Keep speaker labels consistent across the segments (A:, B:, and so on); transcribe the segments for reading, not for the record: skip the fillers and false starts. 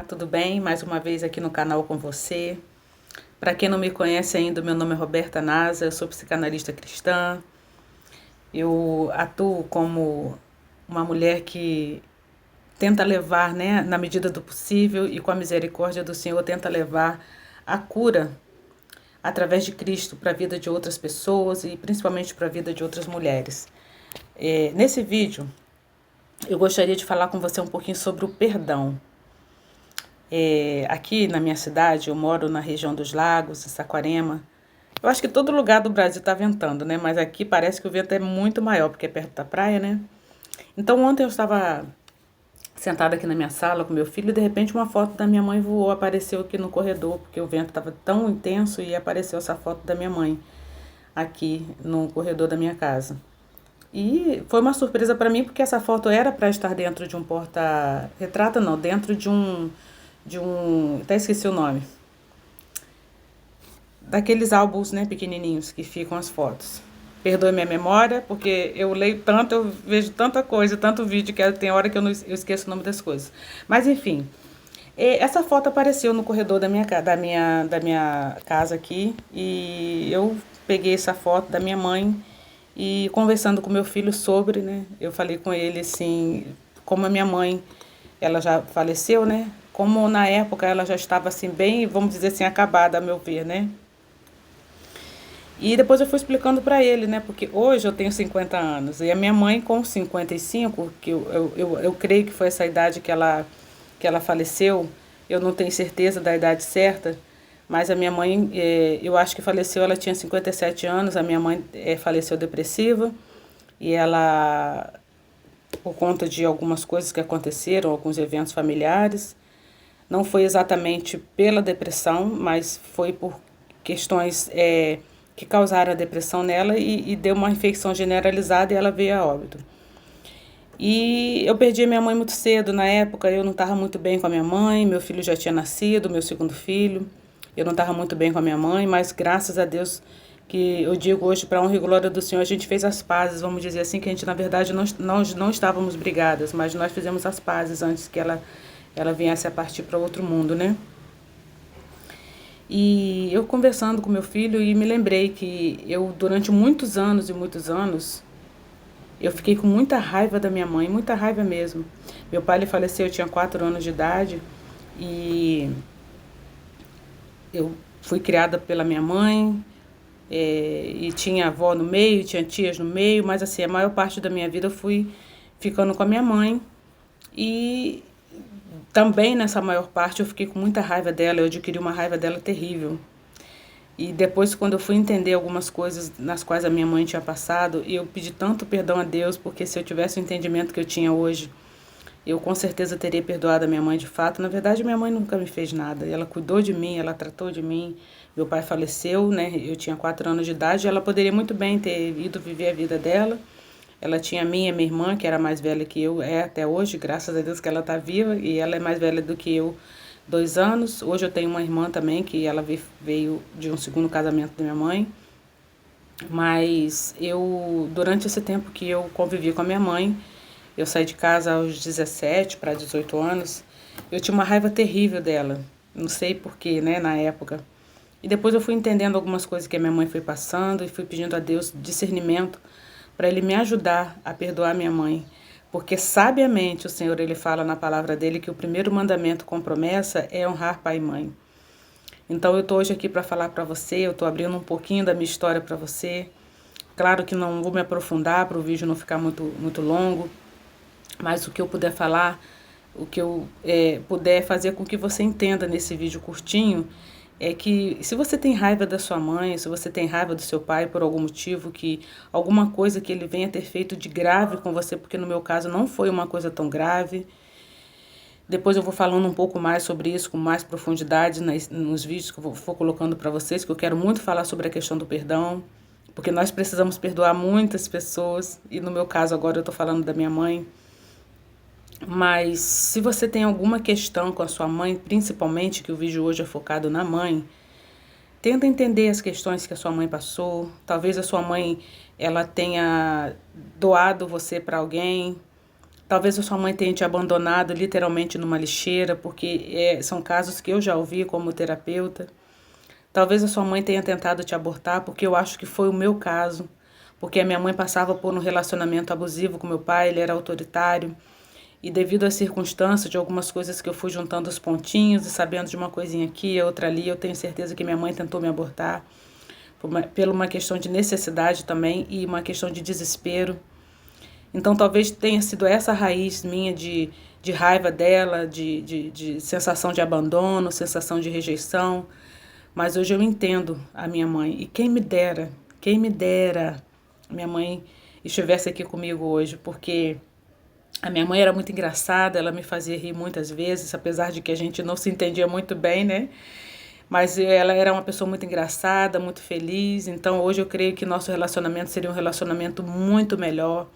A: Tudo bem? Mais uma vez aqui no canal com você. Para quem não me conhece ainda, meu nome é Roberta Nasa, eu sou psicanalista cristã. Eu atuo como uma mulher que tenta levar, né, na medida do possível e com a misericórdia do Senhor, tenta levar a cura através de Cristo para a vida de outras pessoas e principalmente para a vida de outras mulheres. Nesse vídeo, eu gostaria de falar com você um pouquinho sobre o perdão. Aqui na minha cidade, eu moro na região dos Lagos, em Saquarema. Eu acho que todo lugar do Brasil tá ventando, né? Mas aqui parece que o vento é muito maior, porque é perto da praia, né? Então ontem eu estava sentada aqui na minha sala com meu filho e de repente uma foto da minha mãe voou, apareceu aqui no corredor, porque o vento estava tão intenso e apareceu essa foto da minha mãe aqui no corredor da minha casa. E foi uma surpresa para mim, porque essa foto era para estar dentro de um porta-retrato, não, dentro até esqueci o nome, daqueles álbuns, né, pequenininhos que ficam as fotos. Perdoe minha memória, porque eu leio tanto, eu vejo tanta coisa, tanto vídeo, que tem hora que eu esqueço o nome das coisas. Mas enfim, essa foto apareceu no corredor da minha casa aqui, e eu peguei essa foto da minha mãe e conversando com meu filho sobre, né, eu falei com ele assim, como a minha mãe, ela já faleceu, né, como na época ela já estava assim bem, vamos dizer assim, acabada a meu ver, né. E depois eu fui explicando para ele, né? Porque hoje eu tenho 50 anos e a minha mãe com 55, que eu creio que foi essa idade que ela faleceu, eu não tenho certeza da idade certa, mas a minha mãe, eu acho que faleceu, ela tinha 57 anos, a minha mãe faleceu depressiva e ela, por conta de algumas coisas que aconteceram, alguns eventos familiares, não foi exatamente pela depressão, mas foi por questões que causaram a depressão nela e deu uma infecção generalizada e ela veio a óbito. E eu perdi a minha mãe muito cedo, na época eu não estava muito bem com a minha mãe, meu filho já tinha nascido, meu segundo filho, eu não estava muito bem com a minha mãe, mas graças a Deus, que eu digo hoje, para honra e glória do Senhor, a gente fez as pazes, vamos dizer assim, que a gente na verdade não estávamos brigadas, mas nós fizemos as pazes antes que ela viesse a partir para outro mundo, né? E eu conversando com meu filho e me lembrei que eu, durante muitos anos e muitos anos, eu fiquei com muita raiva da minha mãe, muita raiva mesmo. Meu pai ele faleceu, eu tinha 4 anos de idade e eu fui criada pela minha mãe, e tinha avó no meio, tinha tias no meio, mas assim, a maior parte da minha vida eu fui ficando com a minha mãe e também nessa maior parte eu fiquei com muita raiva dela, eu adquiri uma raiva dela terrível. E depois, quando eu fui entender algumas coisas nas quais a minha mãe tinha passado, eu pedi tanto perdão a Deus, porque se eu tivesse o entendimento que eu tinha hoje, eu com certeza teria perdoado a minha mãe de fato. Na verdade, minha mãe nunca me fez nada. Ela cuidou de mim, ela tratou de mim. Meu pai faleceu, né? Eu tinha 4 anos de idade. Ela poderia muito bem ter ido viver a vida dela. Ela tinha a minha irmã, que era mais velha que eu, até hoje, graças a Deus que ela está viva, e ela é mais velha do que eu, 2 anos. Hoje eu tenho uma irmã também, que ela veio de um segundo casamento da minha mãe. Mas eu, durante esse tempo que eu convivi com a minha mãe, eu saí de casa aos 17 para 18 anos, eu tinha uma raiva terrível dela. Não sei porquê, né, na época. E depois eu fui entendendo algumas coisas que a minha mãe foi passando e fui pedindo a Deus discernimento para Ele me ajudar a perdoar minha mãe. Porque sabiamente o Senhor ele fala na palavra dele que o primeiro mandamento com promessa é honrar pai e mãe. Então eu estou hoje aqui para falar para você, eu estou abrindo um pouquinho da minha história para você. Claro que não vou me aprofundar para o vídeo não ficar muito longo, mas o que eu puder falar, o que eu puder fazer com que você entenda nesse vídeo curtinho, é que se você tem raiva da sua mãe, se você tem raiva do seu pai por algum motivo, que alguma coisa que ele venha ter feito de grave com você, porque no meu caso não foi uma coisa tão grave. Depois eu vou falando um pouco mais sobre isso, com mais profundidade nos vídeos que eu vou colocando para vocês, que eu quero muito falar sobre a questão do perdão, porque nós precisamos perdoar muitas pessoas, e no meu caso agora eu estou falando da minha mãe. Mas se você tem alguma questão com a sua mãe, principalmente que o vídeo hoje é focado na mãe, tenta entender as questões que a sua mãe passou. Talvez a sua mãe ela tenha doado você para alguém, Talvez a sua mãe tenha te abandonado literalmente numa lixeira, porque são casos que eu já ouvi como terapeuta. Talvez a sua mãe tenha tentado te abortar, porque eu acho que foi o meu caso. Porque a minha mãe passava por um relacionamento abusivo com meu pai, ele era autoritário. E devido às circunstâncias de algumas coisas que eu fui juntando os pontinhos e sabendo de uma coisinha aqui, outra ali, eu tenho certeza que minha mãe tentou me abortar. Por uma questão de necessidade também e uma questão de desespero. Então talvez tenha sido essa a raiz minha de raiva dela, de sensação de abandono, sensação de rejeição. Mas hoje eu entendo a minha mãe. E quem me dera minha mãe estivesse aqui comigo hoje, porque a minha mãe era muito engraçada, ela me fazia rir muitas vezes, apesar de que a gente não se entendia muito bem, né? Mas ela era uma pessoa muito engraçada, muito feliz. Então hoje eu creio que nosso relacionamento seria um relacionamento muito melhor.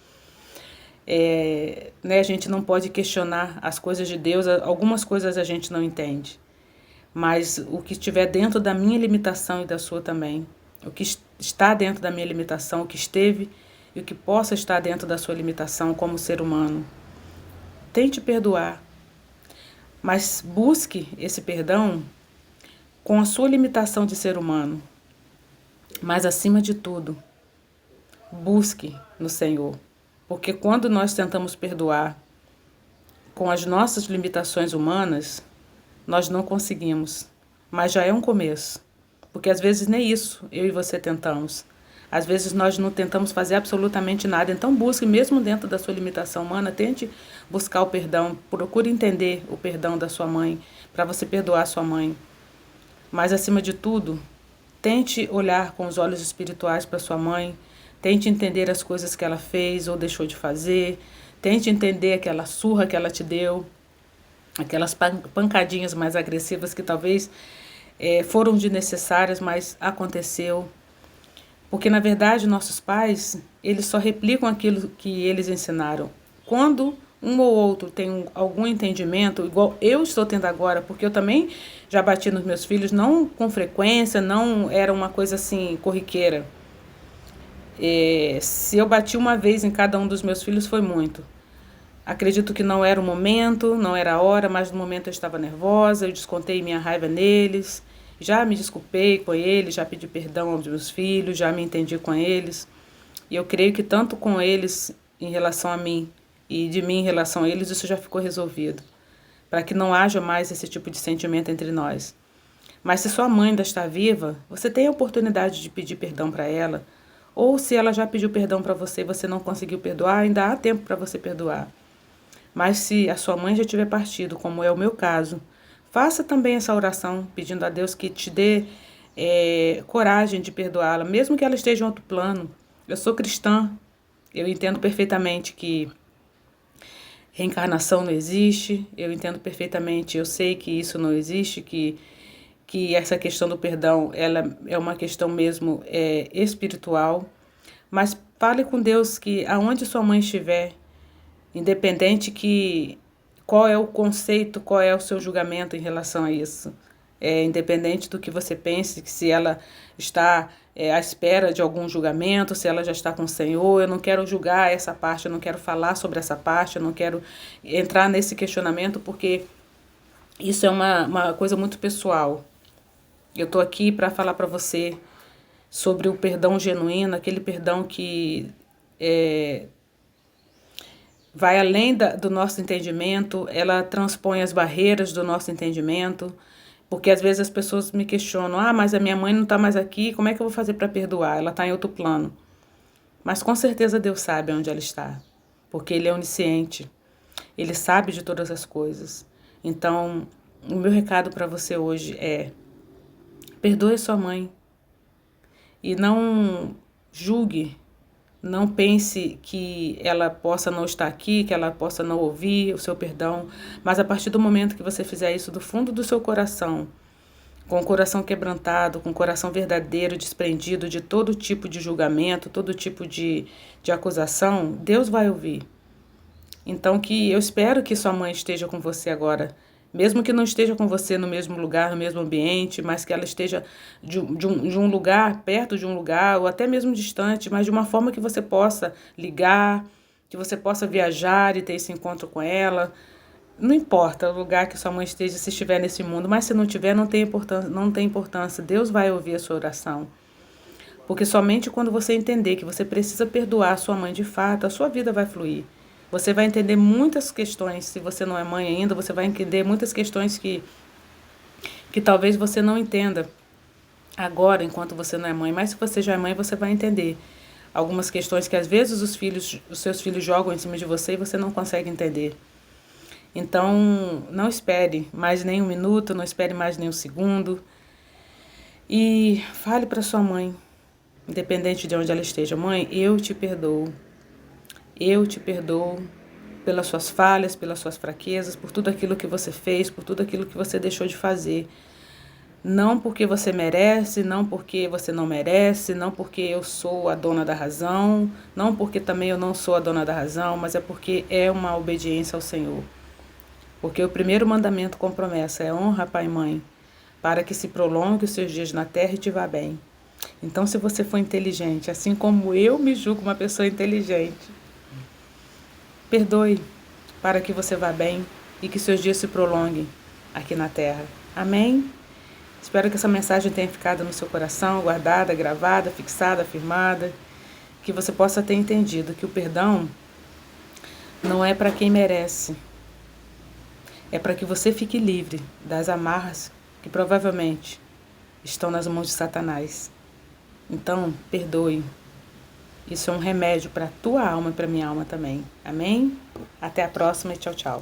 A: Né, a gente não pode questionar as coisas de Deus, algumas coisas a gente não entende. Mas o que estiver dentro da minha limitação e da sua também, o que está dentro da minha limitação, o que esteve e o que possa estar dentro da sua limitação como ser humano, tente perdoar, mas busque esse perdão com a sua limitação de ser humano. Mas acima de tudo, busque no Senhor, porque quando nós tentamos perdoar com as nossas limitações humanas, nós não conseguimos, mas já é um começo, porque às vezes nem isso eu e você tentamos. Às vezes nós não tentamos fazer absolutamente nada, então busque, mesmo dentro da sua limitação humana, tente buscar o perdão, procure entender o perdão da sua mãe, para você perdoar sua mãe. Mas acima de tudo, tente olhar com os olhos espirituais para sua mãe, tente entender as coisas que ela fez ou deixou de fazer, tente entender aquela surra que ela te deu, aquelas pancadinhas mais agressivas que talvez foram desnecessárias, mas aconteceu. Porque, na verdade, nossos pais, eles só replicam aquilo que eles ensinaram. Quando um ou outro tem algum entendimento, igual eu estou tendo agora, porque eu também já bati nos meus filhos, não com frequência, não era uma coisa assim corriqueira. Se eu bati uma vez em cada um dos meus filhos, foi muito. Acredito que não era o momento, não era a hora, mas no momento eu estava nervosa, eu descontei minha raiva neles, já me desculpei com eles, já pedi perdão aos meus filhos, já me entendi com eles. E eu creio que tanto com eles em relação a mim e de mim em relação a eles, isso já ficou resolvido, para que não haja mais esse tipo de sentimento entre nós. Mas se sua mãe ainda está viva, você tem a oportunidade de pedir perdão para ela, ou se ela já pediu perdão para você e você não conseguiu perdoar, ainda há tempo para você perdoar. Mas se a sua mãe já tiver partido, como é o meu caso, faça também essa oração, pedindo a Deus que te dê coragem de perdoá-la, mesmo que ela esteja em outro plano. Eu sou cristã, eu entendo perfeitamente que reencarnação não existe, eu entendo perfeitamente, eu sei que isso não existe, que essa questão do perdão ela é uma questão mesmo espiritual. Mas fale com Deus que aonde sua mãe estiver, independente qual é o conceito, qual é o seu julgamento em relação a isso. Independente do que você pense, que se ela está à espera de algum julgamento, se ela já está com o Senhor, eu não quero julgar essa parte, eu não quero falar sobre essa parte, eu não quero entrar nesse questionamento, porque isso é uma coisa muito pessoal. Eu estou aqui para falar para você sobre o perdão genuíno, aquele perdão que vai além do nosso entendimento, ela transpõe as barreiras do nosso entendimento, porque às vezes as pessoas me questionam, mas a minha mãe não está mais aqui, como é que eu vou fazer para perdoar? Ela está em outro plano. Mas com certeza Deus sabe onde ela está, porque Ele é onisciente, Ele sabe de todas as coisas. Então, o meu recado para você hoje é: perdoe sua mãe e não julgue. Não pense que ela possa não estar aqui, que ela possa não ouvir o seu perdão, mas a partir do momento que você fizer isso do fundo do seu coração, com o coração quebrantado, com o coração verdadeiro, desprendido de todo tipo de julgamento, todo tipo de acusação, Deus vai ouvir. Então que eu espero que sua mãe esteja com você agora, mesmo que não esteja com você no mesmo lugar, no mesmo ambiente, mas que ela esteja de um lugar, perto de um lugar, ou até mesmo distante, mas de uma forma que você possa ligar, que você possa viajar e ter esse encontro com ela. Não importa o lugar que sua mãe esteja, se estiver nesse mundo, mas se não tiver, não tem importância, não tem importância. Deus vai ouvir a sua oração. Porque somente quando você entender que você precisa perdoar a sua mãe de fato, a sua vida vai fluir. Você vai entender muitas questões, se você não é mãe ainda, você vai entender muitas questões que talvez você não entenda agora, enquanto você não é mãe. Mas se você já é mãe, você vai entender algumas questões que às vezes os seus filhos jogam em cima de você e você não consegue entender. Então, não espere mais nem um minuto, não espere mais nem um segundo. E fale para sua mãe, independente de onde ela esteja: mãe, eu te perdoo. Eu te perdoo pelas suas falhas, pelas suas fraquezas, por tudo aquilo que você fez, por tudo aquilo que você deixou de fazer. Não porque você merece, não porque você não merece, não porque eu sou a dona da razão, não porque também eu não sou a dona da razão, mas é porque é uma obediência ao Senhor. Porque o primeiro mandamento com promessa é: honra pai e mãe, para que se prolongue os seus dias na terra e te vá bem. Então, se você for inteligente, assim como eu me julgo uma pessoa inteligente, perdoe para que você vá bem e que seus dias se prolonguem aqui na terra. Amém? Espero que essa mensagem tenha ficado no seu coração, guardada, gravada, fixada, afirmada, que você possa ter entendido que o perdão não é para quem merece, é para que você fique livre das amarras que provavelmente estão nas mãos de Satanás. Então, perdoe. Isso é um remédio para a tua alma e para a minha alma também. Amém? Até a próxima e tchau, tchau.